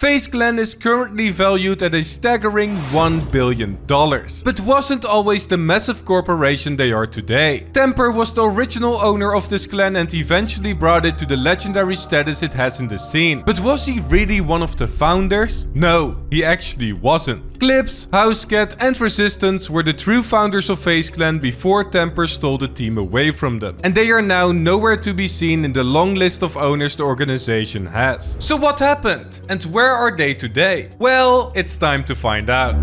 FaZe Clan is currently valued at a staggering $1 billion, but wasn't always the massive corporation they are today. Temperrr was the original owner of this clan and eventually brought it to the legendary status it has in the scene. But was he really one of the founders? No, he actually wasn't. ClipZ, Housecat and Resistance were the true founders of FaZe Clan before Temperrr stole the team away from them. And they are now nowhere to be seen in the long list of owners the organization has. So what happened? And where are they today? Well, it's time to find out.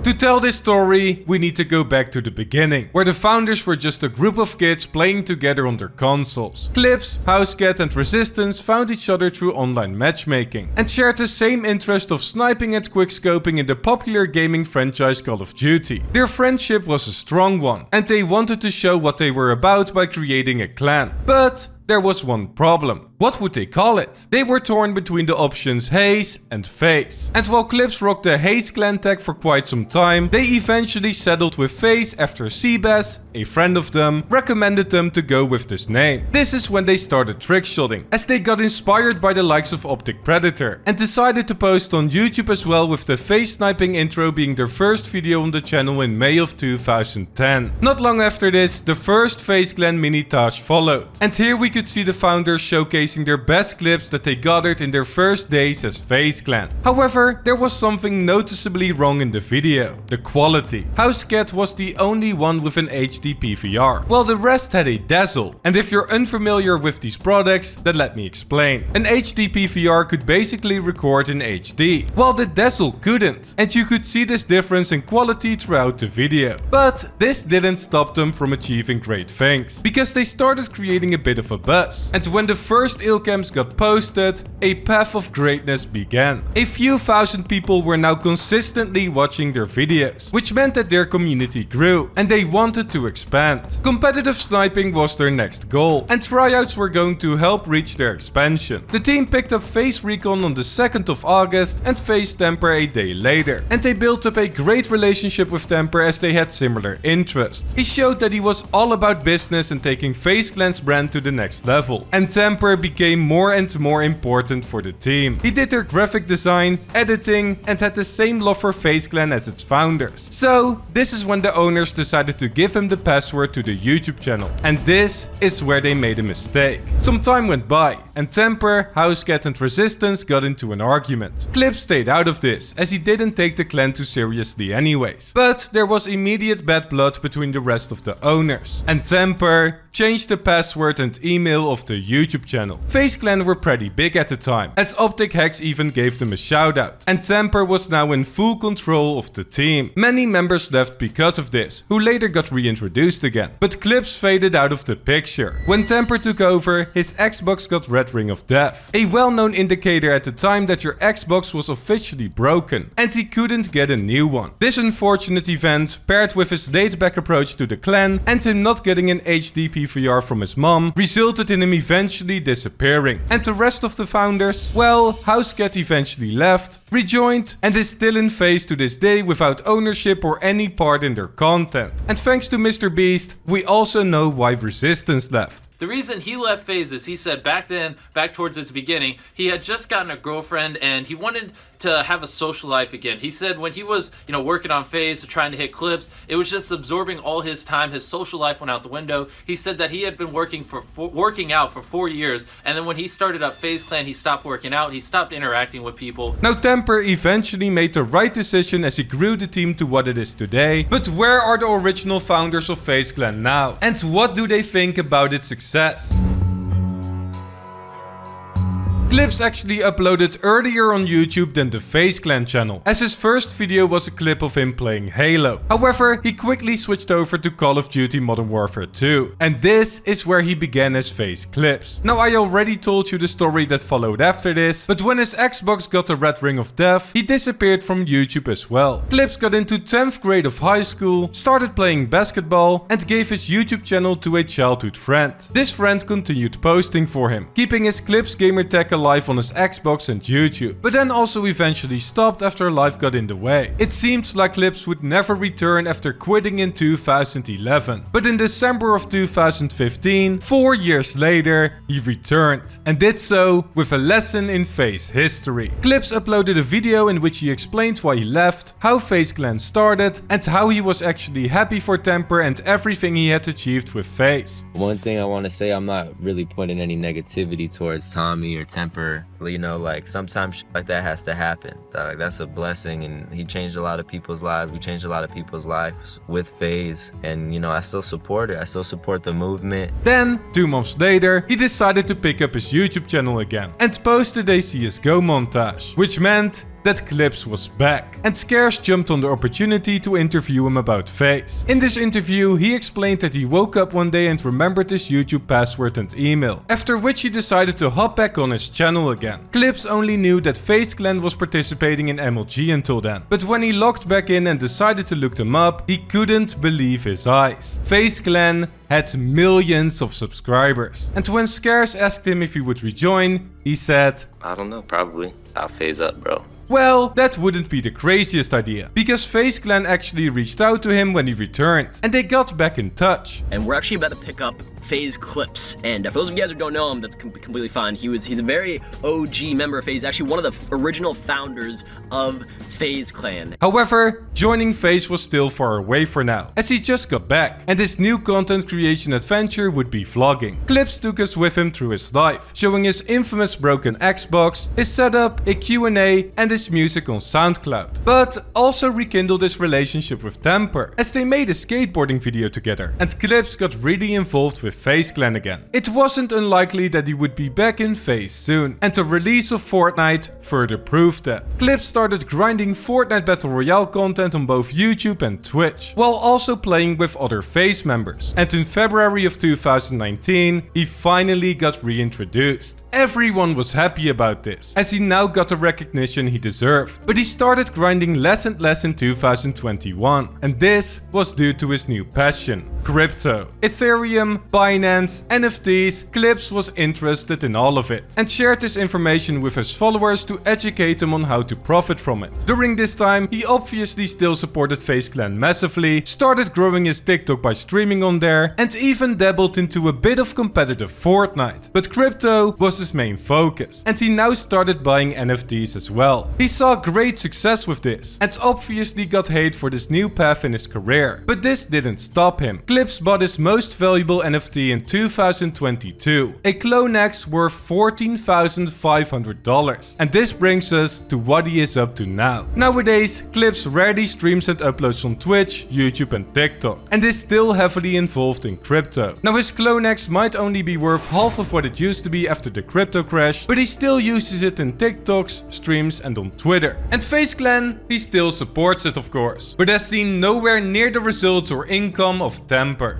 To tell this story, we need to go back to the beginning, where the founders were just a group of kids playing together on their consoles. ClipZ, Housecat and Resistance found each other through online matchmaking, and shared the same interest of sniping and quickscoping in the popular gaming franchise Call of Duty. Their friendship was a strong one, and they wanted to show what they were about by creating a clan. But there was one problem. What would they call it? They were torn between the options Haze and FaZe. And while ClipZ rocked the Haze clan tag for quite some time, they eventually settled with FaZe after Seabass, a friend of them, recommended them to go with this name. This is when they started trickshotting, as they got inspired by the likes of Optic Predator, and decided to post on YouTube as well, with the FaZe sniping intro being their first video on the channel in May of 2010. Not long after this, the first FaZe Clan mini-tage followed. And here we could see the founders showcasing their best clips that they gathered in their first days as FaZe Clan. However, there was something noticeably wrong in the video: the quality. Housecat was the only one with an HD PVR, while the rest had a Dazzle. And if you're unfamiliar with these products, then let me explain. An HD PVR could basically record in HD, while the Dazzle couldn't. And you could see this difference in quality throughout the video. But this didn't stop them from achieving great things, because they started creating a bit of a buzz. And when the first illcams got posted, a path of greatness began. A few thousand people were now consistently watching their videos, which meant that their community grew, and they wanted to expand. Competitive sniping was their next goal, and tryouts were going to help reach their expansion. The team picked up FaZe Recon on the 2nd of August and FaZe Temperrr a day later, and they built up a great relationship with Temperrr as they had similar interests. He showed that he was all about business and taking FaZe Clan's brand to the next level, and Temperrr became more and more important for the team. He did their graphic design, editing, and had the same love for FaZe Clan as its founders. So this is when the owners decided to give him the password to the YouTube channel. And this is where they made a mistake. Some time went by, and Temperrr, Housecat and Resistance got into an argument. ClipZ stayed out of this, as he didn't take the clan too seriously anyways. But there was immediate bad blood between the rest of the owners, and Temperrr changed the password and email of the YouTube channel. FaZe Clan were pretty big at the time, as Optic Hacks even gave them a shout out, and Temperrr was now in full control of the team. Many members left because of this, who later got reintroduced again, but ClipZ faded out of the picture. When Temperrr took over, his Xbox got Red Ring of Death, a well-known indicator at the time that your Xbox was officially broken, and he couldn't get a new one. This unfortunate event, paired with his laid-back approach to the clan, and him not getting an HD PVR from his mom, resulted in him eventually disappearing. And the rest of the founders? Well, Housecat eventually left, rejoined, and is still in FaZe to this day without ownership or any part in their content. And thanks to Mr. Beast, we also know why Resistance left. The reason he left FaZe is he said back then, back towards its beginning, he had just gotten a girlfriend and he wanted to have a social life again. He said when he was, working on FaZe, trying to hit clips, it was just absorbing all his time. His social life went out the window. He said that he had been working out for 4 years, and then when he started up FaZe Clan, he stopped working out. He stopped interacting with people. Now Temperrr eventually made the right decision as he grew the team to what it is today. But where are the original founders of FaZe Clan now? And what do they think about its success? ClipZ actually uploaded earlier on YouTube than the FaZe Clan channel, as his first video was a clip of him playing Halo. However, he quickly switched over to Call of Duty Modern Warfare 2, and this is where he began as FaZe ClipZ. Now I already told you the story that followed after this, but when his Xbox got the Red Ring of Death, he disappeared from YouTube as well. ClipZ got into 10th grade of high school, started playing basketball, and gave his YouTube channel to a childhood friend. This friend continued posting for him, keeping his ClipZ gamer tag alive live on his Xbox and YouTube, but then also eventually stopped after life got in the way. It seemed like ClipZ would never return after quitting in 2011, but in December of 2015, 4 years later, he returned, and did so with a lesson in FaZe history. ClipZ uploaded a video in which he explained why he left, how FaZe Clan started, and how he was actually happy for Temperrr and everything he had achieved with FaZe. One thing I want to say, I'm not really putting any negativity towards Tommy or Temperrr. You know, like sometimes shit like that has to happen. Like that's a blessing, and he changed a lot of people's lives. We changed a lot of people's lives with FaZe, and you know, I still support it. I still support the movement. Then, 2 months later, he decided to pick up his YouTube channel again and posted a CSGO montage, which meant that ClipZ was back, and Scarce jumped on the opportunity to interview him about FaZe. In this interview, he explained that he woke up one day and remembered his YouTube password and email, after which he decided to hop back on his channel again. ClipZ only knew that FaZe Clan was participating in MLG until then, but when he logged back in and decided to look them up, he couldn't believe his eyes. FaZe Clan had millions of subscribers, and when Scarce asked him if he would rejoin, he said, I don't know, probably. I'll phase up, bro. Well, that wouldn't be the craziest idea, because FaZe Clan actually reached out to him when he returned, and they got back in touch. And we're actually about to pick up FaZe ClipZ, and for those of you guys who don't know him, that's completely fine. He's a very OG member of FaZe, actually one of the original founders of FaZe Clan. However, joining FaZe was still far away for now, as he just got back, and his new content creation adventure would be vlogging. ClipZ took us with him through his life, showing his infamous broken Xbox, his setup, a Q&A, and his music on SoundCloud. But also rekindled his relationship with Temperrr, as they made a skateboarding video together, and ClipZ got really involved with FaZe Clan again. It wasn't unlikely that he would be back in FaZe soon, and the release of Fortnite further proved that. ClipZ started grinding Fortnite Battle Royale content on both YouTube and Twitch, while also playing with other FaZe members. And in February of 2019, he finally got reintroduced. Everyone was happy about this, as he now got the recognition he deserved. But he started grinding less and less in 2021, and this was due to his new passion: crypto. Ethereum, Binance, NFTs, ClipZ was interested in all of it, and shared this information with his followers to educate them on how to profit from it. During this time, he obviously still supported FaZe Clan massively, started growing his TikTok by streaming on there, and even dabbled into a bit of competitive Fortnite. But crypto was his main focus, and he now started buying NFTs as well. He saw great success with this, and obviously got hate for this new path in his career. But this didn't stop him. ClipZ bought his most valuable NFT in 2022, a CloneX worth $14,500. And this brings us to what he is up to now. Nowadays, ClipZ rarely streams and uploads on Twitch, YouTube and TikTok, and is still heavily involved in crypto. Now his CloneX might only be worth half of what it used to be after the crypto crash, but he still uses it in TikToks, streams and on Twitter. And FaZe Clan, he still supports it of course, but has seen nowhere near the results or income of Temperrr.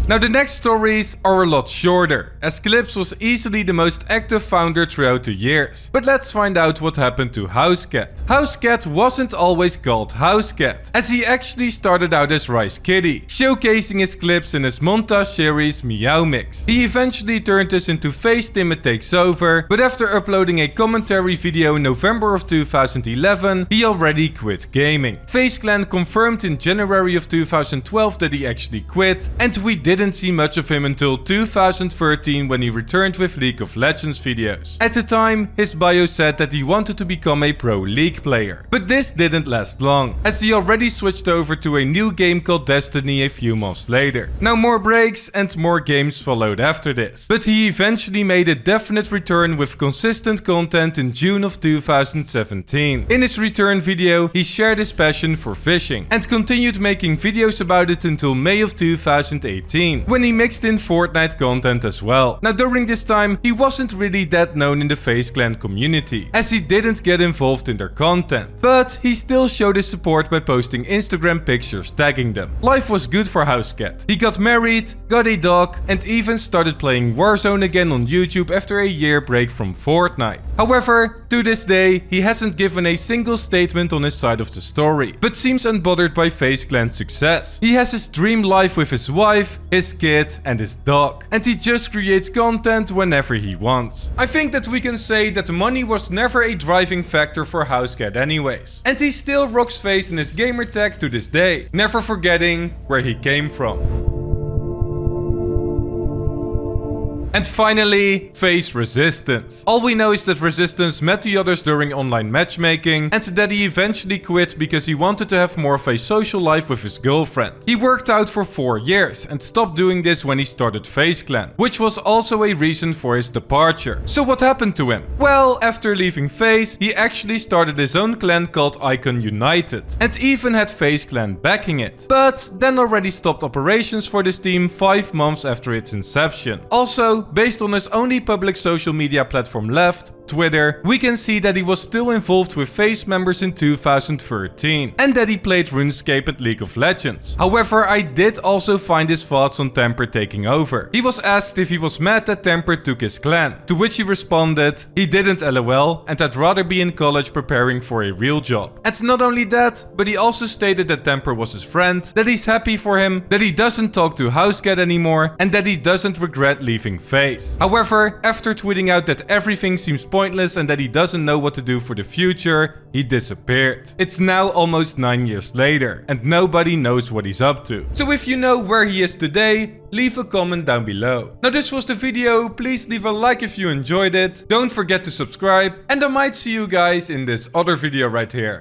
Now the next stories are a lot shorter, as ClipZ was easily the most active founder throughout the years. But let's find out what happened to Housecat. Housecat wasn't always called Housecat, as he actually started out as Rice Kitty, showcasing his clips in his montage series Meow Mix. He eventually turned this into FaZe Timid Takes Over, but after uploading a commentary video in November of 2011, he already quit gaming. FaZe Clan confirmed in January of 2012 that he actually quit, and we didn't see much of him until 2013 when he returned with League of Legends videos. At the time, his bio said that he wanted to become a pro League player. But this didn't last long, as he already switched over to a new game called Destiny a few months later. Now more breaks and more games followed after this, but he eventually made a definite return with consistent content in June of 2017. In his return video, he shared his passion for fishing and continued making videos about it until May of 2018. When he mixed in Fortnite content as well. Now during this time, he wasn't really that known in the FaZe Clan community, as he didn't get involved in their content. But he still showed his support by posting Instagram pictures tagging them. Life was good for Housecat. He got married, got a dog, and even started playing Warzone again on YouTube after a year break from Fortnite. However, to this day, he hasn't given a single statement on his side of the story, but seems unbothered by FaZe Clan's success. He has his dream life with his wife, his kid and his dog. And he just creates content whenever he wants. I think that we can say that the money was never a driving factor for Housecat anyways. And he still rocks FaZe in his gamertag to this day, never forgetting where he came from. And finally, FaZe Resistance. All we know is that Resistance met the others during online matchmaking and that he eventually quit because he wanted to have more of a social life with his girlfriend. He worked out for 4 years and stopped doing this when he started FaZe Clan, which was also a reason for his departure. So what happened to him? Well, after leaving FaZe, he actually started his own clan called Icon United and even had FaZe Clan backing it. But then already stopped operations for this team 5 months after its inception. Also, based on his only public social media platform left, Twitter, we can see that he was still involved with FaZe members in 2013 and that he played RuneScape and League of Legends. However, I did also find his thoughts on Temperrr taking over. He was asked if he was mad that Temperrr took his clan, to which he responded he didn't LOL and I'd rather be in college preparing for a real job. And not only that, but he also stated that Temperrr was his friend, that he's happy for him, that he doesn't talk to Housecat anymore and that he doesn't regret leaving FaZe. However, after tweeting out that everything seems pointless and that he doesn't know what to do for the future, he disappeared. It's now almost 9 years later and nobody knows what he's up to. So if you know where he is today, leave a comment down below. Now this was the video, please leave a like if you enjoyed it, don't forget to subscribe and I might see you guys in this other video right here.